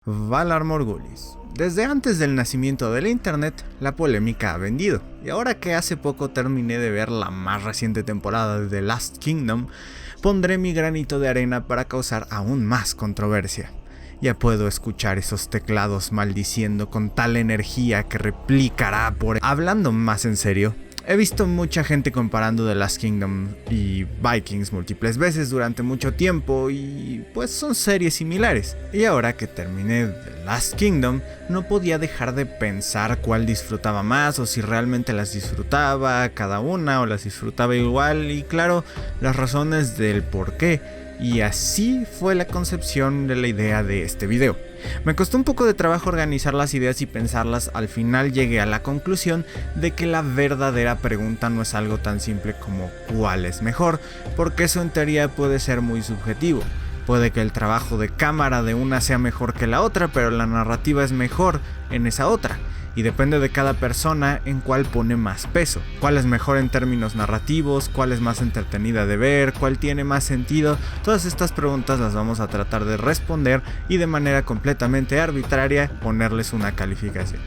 Valar Morghulis. Desde antes del nacimiento del internet, la polémica ha vendido, y ahora que hace poco terminé de ver la más reciente temporada de The Last Kingdom, pondré mi granito de arena para causar aún más controversia. Ya puedo escuchar esos teclados maldiciendo con tal energía que replicará por... Hablando más en serio, he visto mucha gente comparando The Last Kingdom y Vikings múltiples veces durante mucho tiempo y pues son series similares. Y ahora que terminé The Last Kingdom, no podía dejar de pensar cuál disfrutaba más o si realmente las disfrutaba cada una o las disfrutaba igual, y claro, las razones del por qué. Y así fue la concepción de la idea de este video. Me costó un poco de trabajo organizar las ideas y pensarlas. Al final llegué a la conclusión de que la verdadera pregunta no es algo tan simple como ¿cuál es mejor? Porque eso en teoría puede ser muy subjetivo. Puede que el trabajo de cámara de una sea mejor que la otra, pero la narrativa es mejor en esa otra. Y depende de cada persona en cuál pone más peso. Cuál es mejor en términos narrativos, cuál es más entretenida de ver, cuál tiene más sentido. Todas estas preguntas las vamos a tratar de responder y de manera completamente arbitraria ponerles una calificación.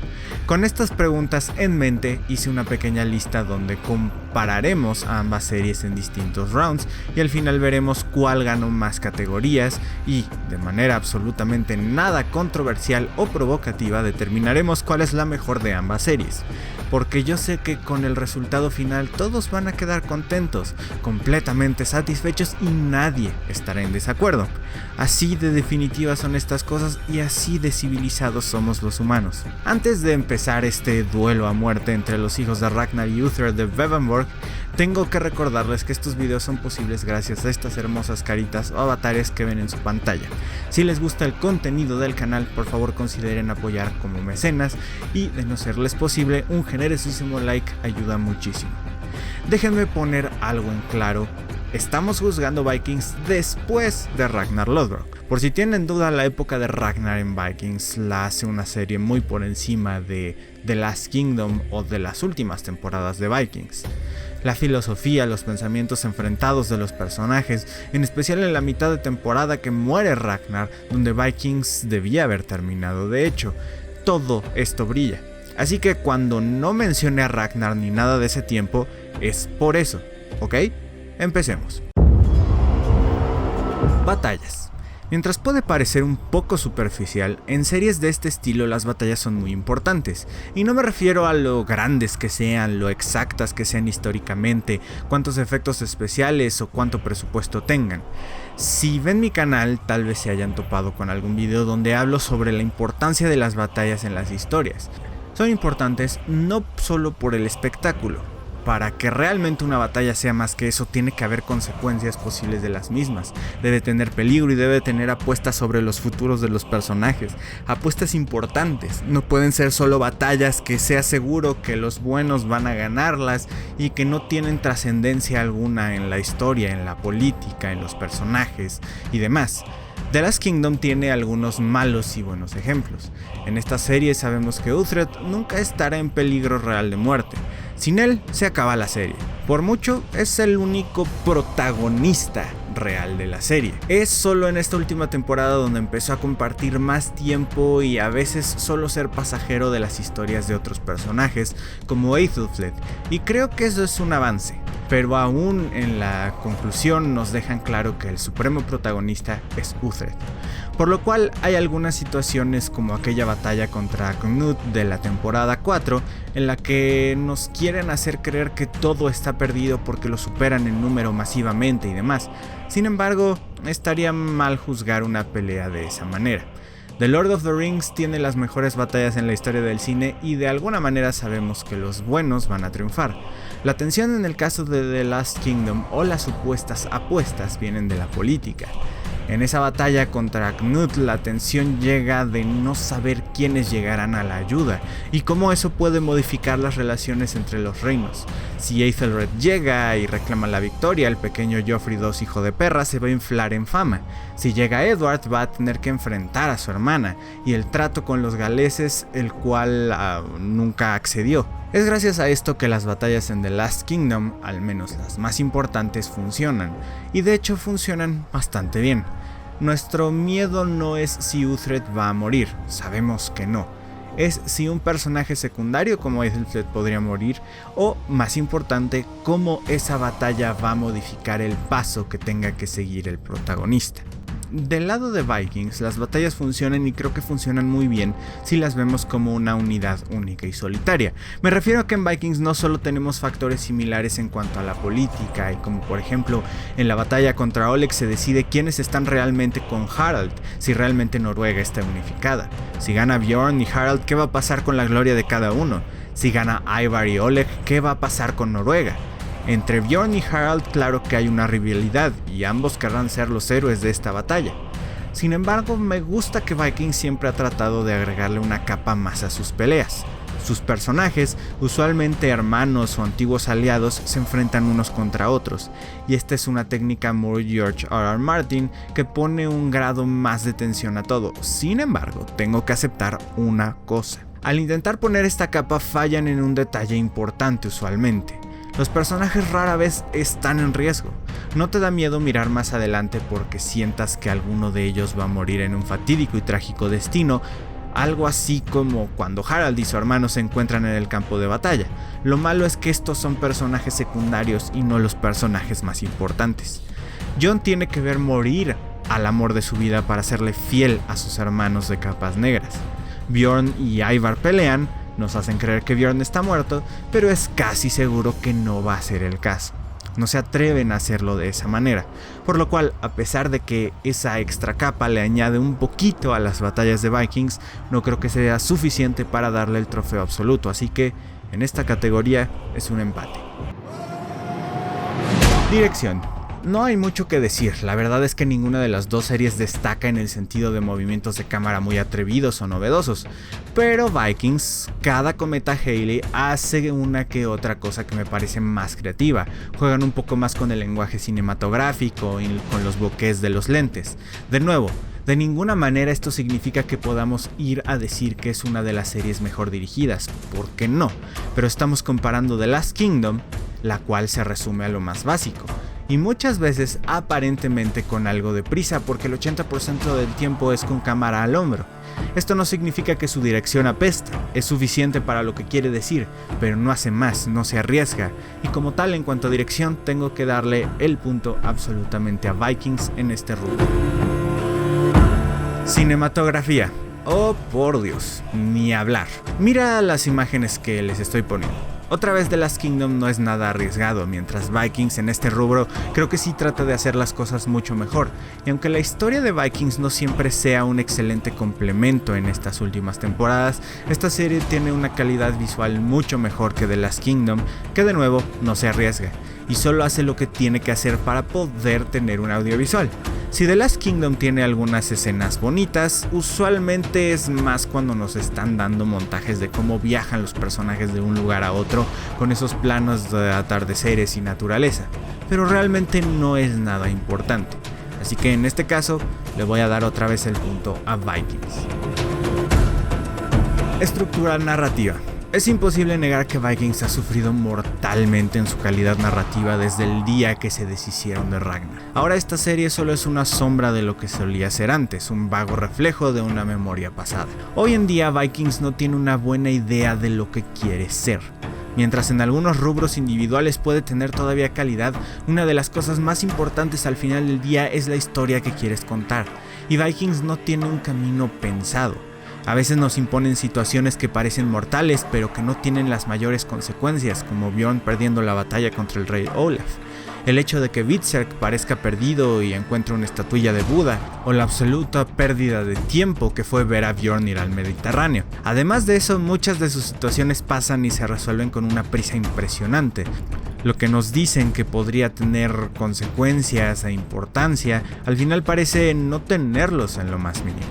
Con estas preguntas en mente hice una pequeña lista donde compararemos a ambas series en distintos rounds y al final veremos cuál ganó más categorías y, de manera absolutamente nada controversial o provocativa, determinaremos cuál es la mejor de ambas series, porque yo sé que con el resultado final todos van a quedar contentos, completamente satisfechos y nadie estará en desacuerdo. Así de definitivas son estas cosas y así de civilizados somos los humanos. Antes de empezar este duelo a muerte entre los hijos de Ragnar y Uhtred de Bebbanburg, tengo que recordarles que estos videos son posibles gracias a estas hermosas caritas o avatares que ven en su pantalla. Si les gusta el contenido del canal, por favor consideren apoyar como mecenas y, de no serles posible, un generosísimo like ayuda muchísimo. Déjenme poner algo en claro. Estamos juzgando Vikings después de Ragnar Lothbrok. Por si tienen duda, la época de Ragnar en Vikings la hace una serie muy por encima de The Last Kingdom o de las últimas temporadas de Vikings. La filosofía, los pensamientos enfrentados de los personajes, en especial en la mitad de temporada que muere Ragnar, donde Vikings debía haber terminado de hecho, todo esto brilla. Así que cuando no mencioné a Ragnar ni nada de ese tiempo, es por eso, ¿ok? Empecemos. Batallas. Mientras puede parecer un poco superficial, en series de este estilo las batallas son muy importantes, y no me refiero a lo grandes que sean, lo exactas que sean históricamente, cuántos efectos especiales o cuánto presupuesto tengan. Si ven mi canal, tal vez se hayan topado con algún video donde hablo sobre la importancia de las batallas en las historias. Son importantes no solo por el espectáculo. Para que realmente una batalla sea más que eso, tiene que haber consecuencias posibles de las mismas. Debe tener peligro y debe tener apuestas sobre los futuros de los personajes. Apuestas importantes. No pueden ser solo batallas que sea seguro que los buenos van a ganarlas y que no tienen trascendencia alguna en la historia, en la política, en los personajes y demás. The Last Kingdom tiene algunos malos y buenos ejemplos. En esta serie sabemos que Uhtred nunca estará en peligro real de muerte. Sin él se acaba la serie. Por mucho es el único protagonista real de la serie. Es solo en esta última temporada donde empezó a compartir más tiempo y a veces solo ser pasajero de las historias de otros personajes como Aethelflaed, y creo que eso es un avance. Pero aún en la conclusión nos dejan claro que el supremo protagonista es Uhtred. Por lo cual hay algunas situaciones como aquella batalla contra Knut de la temporada 4 en la que nos quieren hacer creer que todo está perdido porque lo superan en número masivamente y demás. Sin embargo, estaría mal juzgar una pelea de esa manera. The Lord of the Rings tiene las mejores batallas en la historia del cine y de alguna manera sabemos que los buenos van a triunfar. La tensión en el caso de The Last Kingdom o las supuestas apuestas vienen de la política. En esa batalla contra Knut la tensión llega de no saber quiénes llegarán a la ayuda y cómo eso puede modificar las relaciones entre los reinos. Si Aethelred llega y reclama la victoria, el pequeño Joffrey II hijo de perra se va a inflar en fama. Si llega Edward va a tener que enfrentar a su hermana y el trato con los galeses, el cual nunca accedió. Es gracias a esto que las batallas en The Last Kingdom, al menos las más importantes, funcionan, y de hecho funcionan bastante bien. Nuestro miedo no es si Uhtred va a morir, sabemos que no. Es si un personaje secundario como Ethelflaed podría morir, o, más importante, cómo esa batalla va a modificar el paso que tenga que seguir el protagonista. Del lado de Vikings, las batallas funcionan y creo que funcionan muy bien si las vemos como una unidad única y solitaria. Me refiero a que en Vikings no solo tenemos factores similares en cuanto a la política, y como por ejemplo en la batalla contra Oleg se decide quiénes están realmente con Harald, si realmente Noruega está unificada. Si gana Bjorn y Harald, ¿qué va a pasar con la gloria de cada uno? Si gana Ivar y Oleg, ¿qué va a pasar con Noruega? Entre Bjorn y Harald claro que hay una rivalidad y ambos querrán ser los héroes de esta batalla. Sin embargo, me gusta que Vikings siempre ha tratado de agregarle una capa más a sus peleas. Sus personajes, usualmente hermanos o antiguos aliados, se enfrentan unos contra otros, y esta es una técnica muy George R.R. Martin que pone un grado más de tensión a todo. Sin embargo, tengo que aceptar una cosa. Al intentar poner esta capa fallan en un detalle importante usualmente. Los personajes rara vez están en riesgo. No te da miedo mirar más adelante porque sientas que alguno de ellos va a morir en un fatídico y trágico destino, algo así como cuando Harald y su hermano se encuentran en el campo de batalla. Lo malo es que estos son personajes secundarios y no los personajes más importantes. Jon tiene que ver morir al amor de su vida para serle fiel a sus hermanos de capas negras. Bjorn y Ivar pelean, nos hacen creer que Bjorn está muerto, pero es casi seguro que no va a ser el caso. No se atreven a hacerlo de esa manera, por lo cual, a pesar de que esa extra capa le añade un poquito a las batallas de Vikings, no creo que sea suficiente para darle el trofeo absoluto, así que en esta categoría es un empate. Dirección. No hay mucho que decir, la verdad es que ninguna de las dos series destaca en el sentido de movimientos de cámara muy atrevidos o novedosos, pero Vikings, cada cometa Halley hace una que otra cosa que me parece más creativa, juegan un poco más con el lenguaje cinematográfico y con los bokehs de los lentes. De nuevo, de ninguna manera esto significa que podamos ir a decir que es una de las series mejor dirigidas, porque no, pero estamos comparando The Last Kingdom, la cual se resume a lo más básico. Y muchas veces aparentemente con algo de prisa porque el 80% del tiempo es con cámara al hombro. Esto no significa que su dirección apesta, es suficiente para lo que quiere decir, pero no hace más, no se arriesga, y como tal en cuanto a dirección tengo que darle el punto absolutamente a Vikings en este rubro. Cinematografía. Oh por Dios, ni hablar. Mira las imágenes que les estoy poniendo. Otra vez The Last Kingdom no es nada arriesgado, mientras Vikings en este rubro creo que sí trata de hacer las cosas mucho mejor, y aunque la historia de Vikings no siempre sea un excelente complemento en estas últimas temporadas, esta serie tiene una calidad visual mucho mejor que The Last Kingdom, que de nuevo no se arriesga, y solo hace lo que tiene que hacer para poder tener un audiovisual. Si The Last Kingdom tiene algunas escenas bonitas, usualmente es más cuando nos están dando montajes de cómo viajan los personajes de un lugar a otro con esos planos de atardeceres y naturaleza, pero realmente no es nada importante. Así que en este caso le voy a dar otra vez el punto a Vikings. Estructura narrativa. Es imposible negar que Vikings ha sufrido mortalmente en su calidad narrativa desde el día que se deshicieron de Ragnar. Ahora esta serie solo es una sombra de lo que solía ser antes, un vago reflejo de una memoria pasada. Hoy en día Vikings no tiene una buena idea de lo que quiere ser. Mientras en algunos rubros individuales puede tener todavía calidad, una de las cosas más importantes al final del día es la historia que quieres contar, y Vikings no tiene un camino pensado. A veces nos imponen situaciones que parecen mortales pero que no tienen las mayores consecuencias, como Bjorn perdiendo la batalla contra el rey Olaf, el hecho de que Berserk parezca perdido y encuentre una estatuilla de Buda, o la absoluta pérdida de tiempo que fue ver a Bjorn ir al Mediterráneo. Además de eso, muchas de sus situaciones pasan y se resuelven con una prisa impresionante. Lo que nos dicen que podría tener consecuencias e importancia, al final parece no tenerlos en lo más mínimo.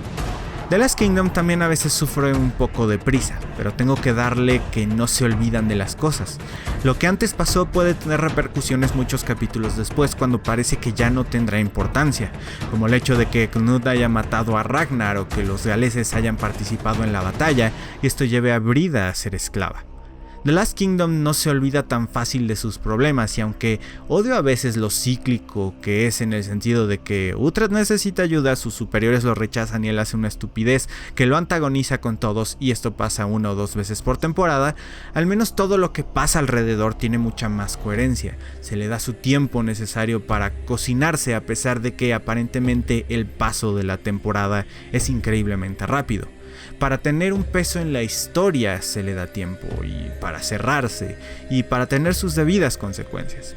The Last Kingdom también a veces sufre un poco de prisa, pero tengo que darle que no se olvidan de las cosas. Lo que antes pasó puede tener repercusiones muchos capítulos después cuando parece que ya no tendrá importancia, como el hecho de que Knud haya matado a Ragnar o que los galeses hayan participado en la batalla y esto lleve a Brida a ser esclava. The Last Kingdom no se olvida tan fácil de sus problemas, y aunque odio a veces lo cíclico que es en el sentido de que Uhtred necesita ayuda, sus superiores lo rechazan y él hace una estupidez que lo antagoniza con todos, y esto pasa 1 o 2 veces por temporada, al menos todo lo que pasa alrededor tiene mucha más coherencia. Se le da su tiempo necesario para cocinarse, a pesar de que aparentemente el paso de la temporada es increíblemente rápido. Para tener un peso en la historia se le da tiempo, y para cerrarse, y para tener sus debidas consecuencias.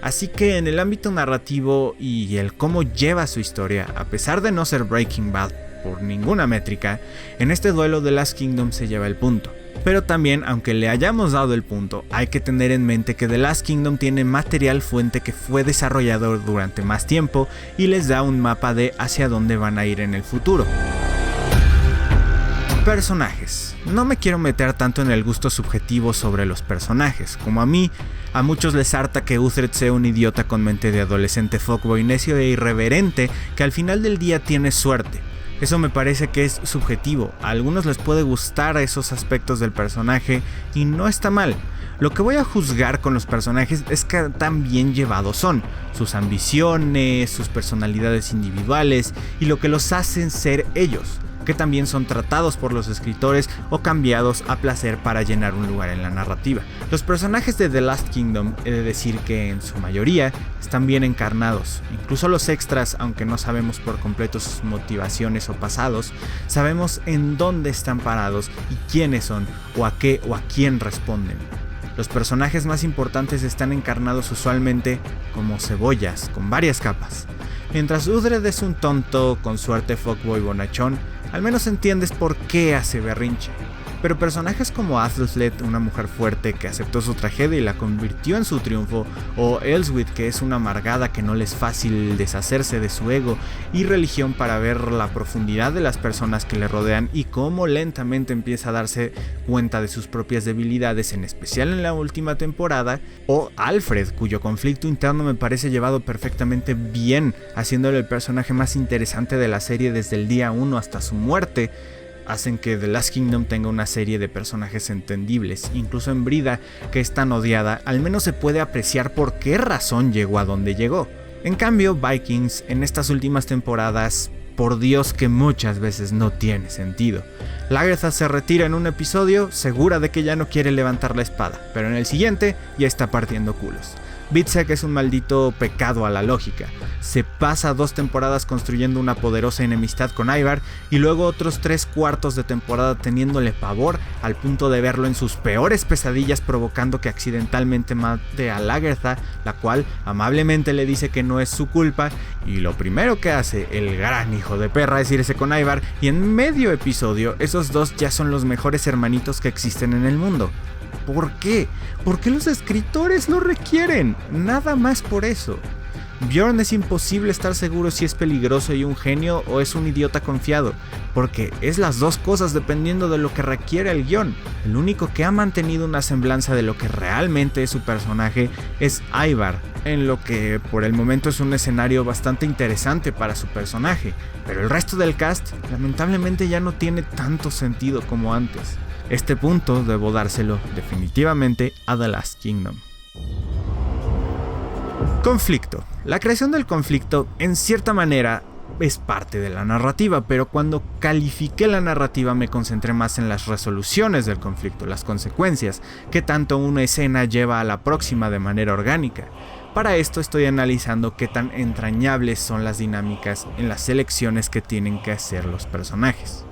Así que en el ámbito narrativo y el cómo lleva su historia, a pesar de no ser Breaking Bad por ninguna métrica, en este duelo The Last Kingdom se lleva el punto. Pero también, aunque le hayamos dado el punto, hay que tener en mente que The Last Kingdom tiene material fuente que fue desarrollado durante más tiempo y les da un mapa de hacia dónde van a ir en el futuro. Personajes. No me quiero meter tanto en el gusto subjetivo sobre los personajes. Como a muchos les harta que Uhtred sea un idiota con mente de adolescente fuckboy necio e irreverente que al final del día tiene suerte. Eso me parece que es subjetivo. A algunos les puede gustar esos aspectos del personaje y no está mal. Lo que voy a juzgar con los personajes es que tan bien llevados son, sus ambiciones, sus personalidades individuales y lo que los hacen ser ellos, que también son tratados por los escritores o cambiados a placer para llenar un lugar en la narrativa. Los personajes de The Last Kingdom, he de decir que en su mayoría están bien encarnados. Incluso los extras, aunque no sabemos por completo sus motivaciones o pasados, sabemos en dónde están parados y quiénes son, o a qué o a quién responden. Los personajes más importantes están encarnados usualmente como cebollas, con varias capas. Mientras Uhtred es un tonto, con suerte fuckboy bonachón, al menos entiendes por qué hace berrinche. Pero personajes como Athelstan, una mujer fuerte que aceptó su tragedia y la convirtió en su triunfo, o Elswith, que es una amargada que no le es fácil deshacerse de su ego, y Religión, para ver la profundidad de las personas que le rodean y cómo lentamente empieza a darse cuenta de sus propias debilidades, en especial en la última temporada, o Alfred, cuyo conflicto interno me parece llevado perfectamente bien, haciéndole el personaje más interesante de la serie desde el día 1 hasta su muerte, hacen que The Last Kingdom tenga una serie de personajes entendibles. Incluso en Brida, que es tan odiada, al menos se puede apreciar por qué razón llegó a donde llegó. En cambio, Vikings, en estas últimas temporadas, por Dios que muchas veces no tiene sentido. Lagertha se retira en un episodio, segura de que ya no quiere levantar la espada, pero en el siguiente ya está partiendo culos. Witzek es un maldito pecado a la lógica. Se pasa 2 temporadas construyendo una poderosa enemistad con Ivar y luego otros 3/4 de temporada teniéndole pavor al punto de verlo en sus peores pesadillas, provocando que accidentalmente mate a Lagertha, la cual amablemente le dice que no es su culpa, y lo primero que hace el gran hijo de perra es irse con Ivar, y en medio episodio esos dos ya son los mejores hermanitos que existen en el mundo. ¿Por qué? ¿Por qué los escritores lo requieren? Nada más por eso. Bjorn es imposible estar seguro si es peligroso y un genio o es un idiota confiado, porque es las dos cosas dependiendo de lo que requiere el guión. El único que ha mantenido una semblanza de lo que realmente es su personaje es Ivar, en lo que por el momento es un escenario bastante interesante para su personaje, pero el resto del cast lamentablemente ya no tiene tanto sentido como antes. Este punto debo dárselo definitivamente a The Last Kingdom. Conflicto. La creación del conflicto, en cierta manera, es parte de la narrativa, pero cuando califiqué la narrativa me concentré más en las resoluciones del conflicto, las consecuencias, que tanto una escena lleva a la próxima de manera orgánica. Para esto estoy analizando qué tan entrañables son las dinámicas en las elecciones que tienen que hacer los personajes.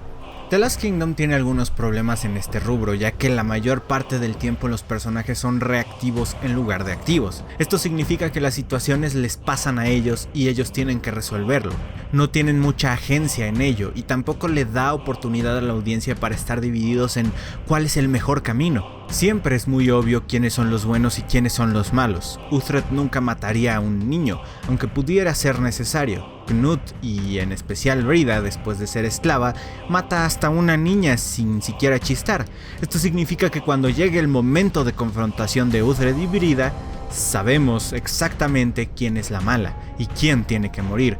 The Last Kingdom tiene algunos problemas en este rubro, ya que la mayor parte del tiempo los personajes son reactivos en lugar de activos. Esto significa que las situaciones les pasan a ellos y ellos tienen que resolverlo. No tienen mucha agencia en ello y tampoco le da oportunidad a la audiencia para estar divididos en cuál es el mejor camino. Siempre es muy obvio quiénes son los buenos y quiénes son los malos. Uhtred nunca mataría a un niño, aunque pudiera ser necesario. Knut, y en especial Brida, después de ser esclava, mata hasta una niña sin siquiera chistar. Esto significa que cuando llegue el momento de confrontación de Uhtred y Brida, sabemos exactamente quién es la mala y quién tiene que morir.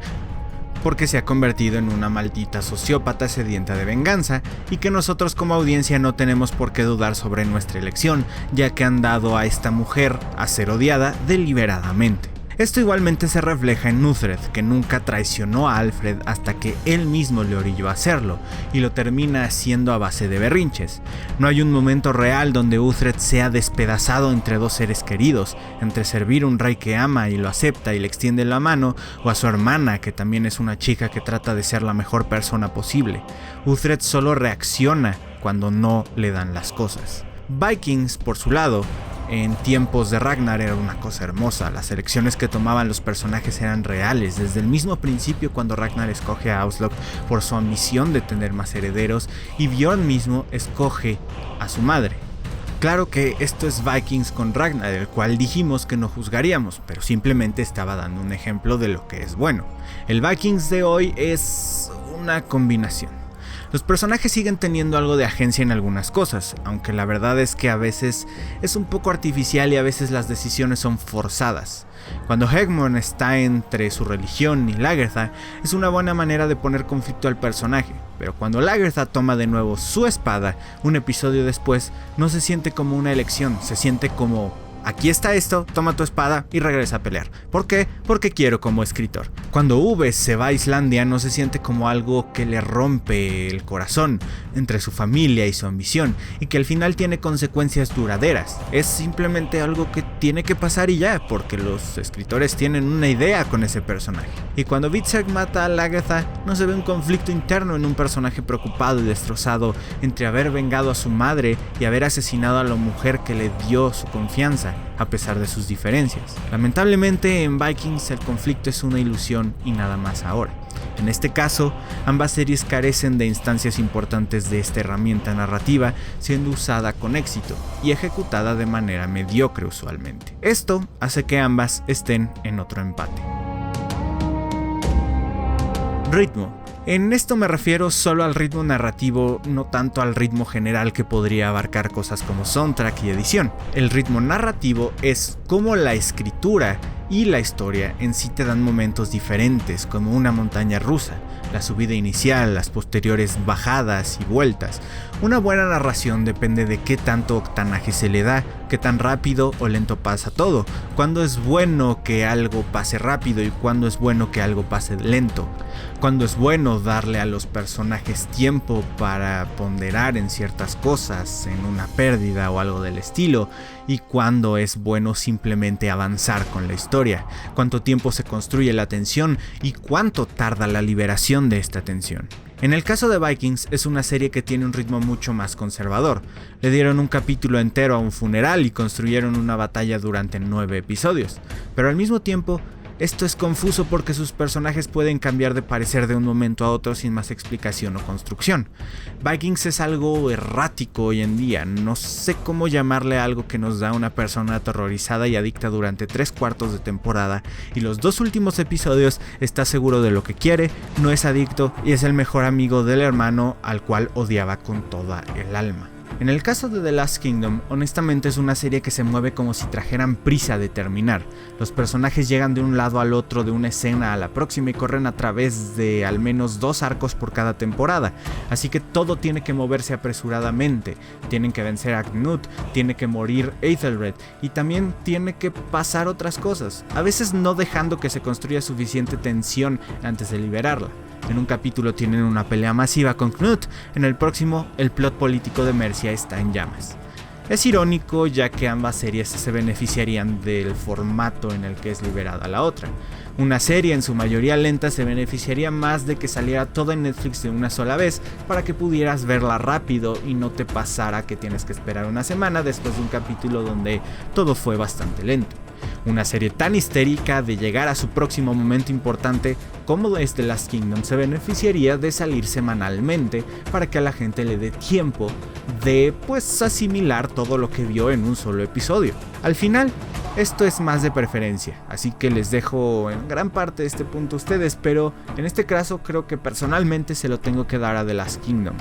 porque se ha convertido en una maldita sociópata sedienta de venganza, y que nosotros como audiencia no tenemos por qué dudar sobre nuestra elección, ya que han dado a esta mujer a ser odiada deliberadamente. Esto igualmente se refleja en Uhtred, que nunca traicionó a Alfred hasta que él mismo le orilló a hacerlo, y lo termina haciendo a base de berrinches. No hay un momento real donde Uhtred sea despedazado entre dos seres queridos, entre servir a un rey que ama y lo acepta y le extiende la mano, o a su hermana, que también es una chica que trata de ser la mejor persona posible. Uhtred solo reacciona cuando no le dan las cosas. Vikings, por su lado, en tiempos de Ragnar era una cosa hermosa. Las elecciones que tomaban los personajes eran reales. Desde el mismo principio, cuando Ragnar escoge a Aslok por su ambición de tener más herederos, y Bjorn mismo escoge a su madre. Claro que esto es Vikings con Ragnar, el cual dijimos que no juzgaríamos, pero simplemente estaba dando un ejemplo de lo que es bueno. El Vikings de hoy es una combinación. Los personajes siguen teniendo algo de agencia en algunas cosas, aunque la verdad es que a veces es un poco artificial y a veces las decisiones son forzadas. Cuando Hegmon está entre su religión y Lagertha, es una buena manera de poner conflicto al personaje, pero cuando Lagertha toma de nuevo su espada, un episodio después, no se siente como una elección, se siente como: aquí está esto, toma tu espada y regresa a pelear. ¿Por qué? Porque quiero como escritor. Cuando Uwe se va a Islandia, no se siente como algo que le rompe el corazón entre su familia y su ambición, y que al final tiene consecuencias duraderas. Es simplemente algo que tiene que pasar y ya, porque los escritores tienen una idea con ese personaje. Y cuando Hvitserk mata a Lagertha, no se ve un conflicto interno en un personaje preocupado y destrozado entre haber vengado a su madre y haber asesinado a la mujer que le dio su confianza, a pesar de sus diferencias. Lamentablemente en Vikings el conflicto es una ilusión y nada más ahora. En este caso, ambas series carecen de instancias importantes de esta herramienta narrativa, siendo usada con éxito y ejecutada de manera mediocre usualmente. Esto hace que ambas estén en otro empate. Ritmo. En esto me refiero solo al ritmo narrativo, no tanto al ritmo general que podría abarcar cosas como soundtrack y edición. El ritmo narrativo es como la escritura y la historia en sí te dan momentos diferentes, como una montaña rusa, la subida inicial, las posteriores bajadas y vueltas. Una buena narración depende de qué tanto octanaje se le da, qué tan rápido o lento pasa todo, cuándo es bueno que algo pase rápido y cuándo es bueno que algo pase lento, cuándo es bueno darle a los personajes tiempo para ponderar en ciertas cosas, en una pérdida o algo del estilo, y cuándo es bueno simplemente avanzar con la historia, cuánto tiempo se construye la tensión y cuánto tarda la liberación de esta tensión. En el caso de Vikings es una serie que tiene un ritmo mucho más conservador. Le dieron un capítulo entero a un funeral y construyeron una batalla durante 9 episodios, pero al mismo tiempo esto es confuso porque sus personajes pueden cambiar de parecer de un momento a otro sin más explicación o construcción. Vikings es algo errático hoy en día, no sé cómo llamarle a algo que nos da una persona aterrorizada y adicta durante 3/4 de temporada, y los 2 últimos episodios está seguro de lo que quiere, no es adicto y es el mejor amigo del hermano al cual odiaba con toda el alma. En el caso de The Last Kingdom, honestamente es una serie que se mueve como si trajeran prisa de terminar. Los personajes llegan de un lado al otro de una escena a la próxima y corren a través de al menos 2 arcos por cada temporada, así que todo tiene que moverse apresuradamente. Tienen que vencer a Knut, tiene que morir Aethelred y también tiene que pasar otras cosas, a veces no dejando que se construya suficiente tensión antes de liberarla. En un capítulo tienen una pelea masiva con Knut, en el próximo el plot político de Mercia está en llamas. Es irónico ya que ambas series se beneficiarían del formato en el que es liberada la otra. Una serie en su mayoría lenta se beneficiaría más de que saliera toda en Netflix de una sola vez para que pudieras verla rápido y no te pasara que tienes que esperar una semana después de un capítulo donde todo fue bastante lento. Una serie tan histérica de llegar a su próximo momento importante como es The Last Kingdom se beneficiaría de salir semanalmente para que a la gente le dé tiempo de asimilar todo lo que vio en un solo episodio. Al final, esto es más de preferencia, así que les dejo en gran parte este punto a ustedes, pero en este caso creo que personalmente se lo tengo que dar a The Last Kingdom.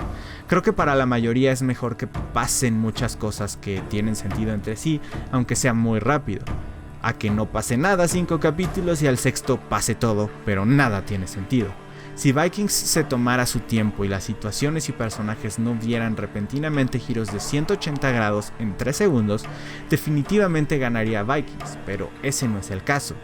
Creo que para la mayoría es mejor que pasen muchas cosas que tienen sentido entre sí, aunque sea muy rápido, a que no pase nada 5 capítulos y al 6º pase todo, pero nada tiene sentido. Si Vikings se tomara su tiempo y las situaciones y personajes no dieran repentinamente giros de 180 grados en 3 segundos, definitivamente ganaría Vikings, pero ese no es el caso.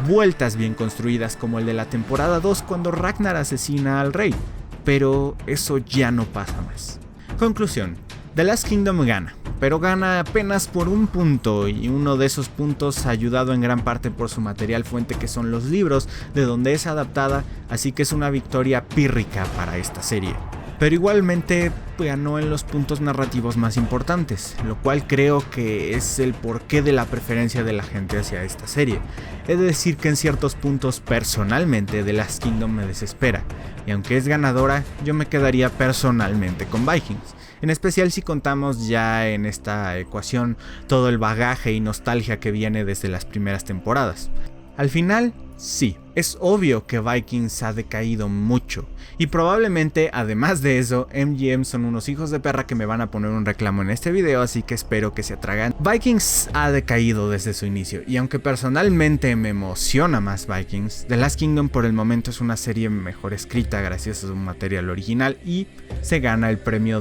Vueltas bien construidas como el de la temporada 2 cuando Ragnar asesina al rey, pero eso ya no pasa más. Conclusión: The Last Kingdom gana, pero gana apenas por un punto, y uno de esos puntos ayudado en gran parte por su material fuente que son los libros de donde es adaptada, así que es una victoria pírrica para esta serie. Pero igualmente ganó en los puntos narrativos más importantes, lo cual creo que es el porqué de la preferencia de la gente hacia esta serie. He de decir que en ciertos puntos personalmente The Last Kingdom me desespera, y aunque es ganadora, yo me quedaría personalmente con Vikings. En especial si contamos ya en esta ecuación todo el bagaje y nostalgia que viene desde las primeras temporadas. Al final, sí, es obvio que Vikings ha decaído mucho, y probablemente además de eso, MGM son unos hijos de perra que me van a poner un reclamo en este video, así que espero que se atragan. Vikings ha decaído desde su inicio, y aunque personalmente me emociona más Vikings, The Last Kingdom por el momento es una serie mejor escrita gracias a su material original y se gana el premio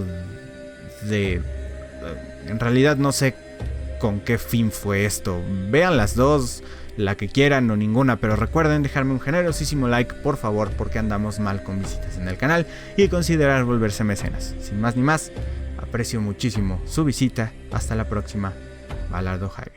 de... En realidad no sé con qué fin fue esto, vean las dos, la que quieran o ninguna, pero recuerden dejarme un generosísimo like por favor, porque andamos mal con visitas en el canal, y considerar volverse mecenas. Sin más ni más, aprecio muchísimo su visita. Hasta la próxima. Balardo Javi.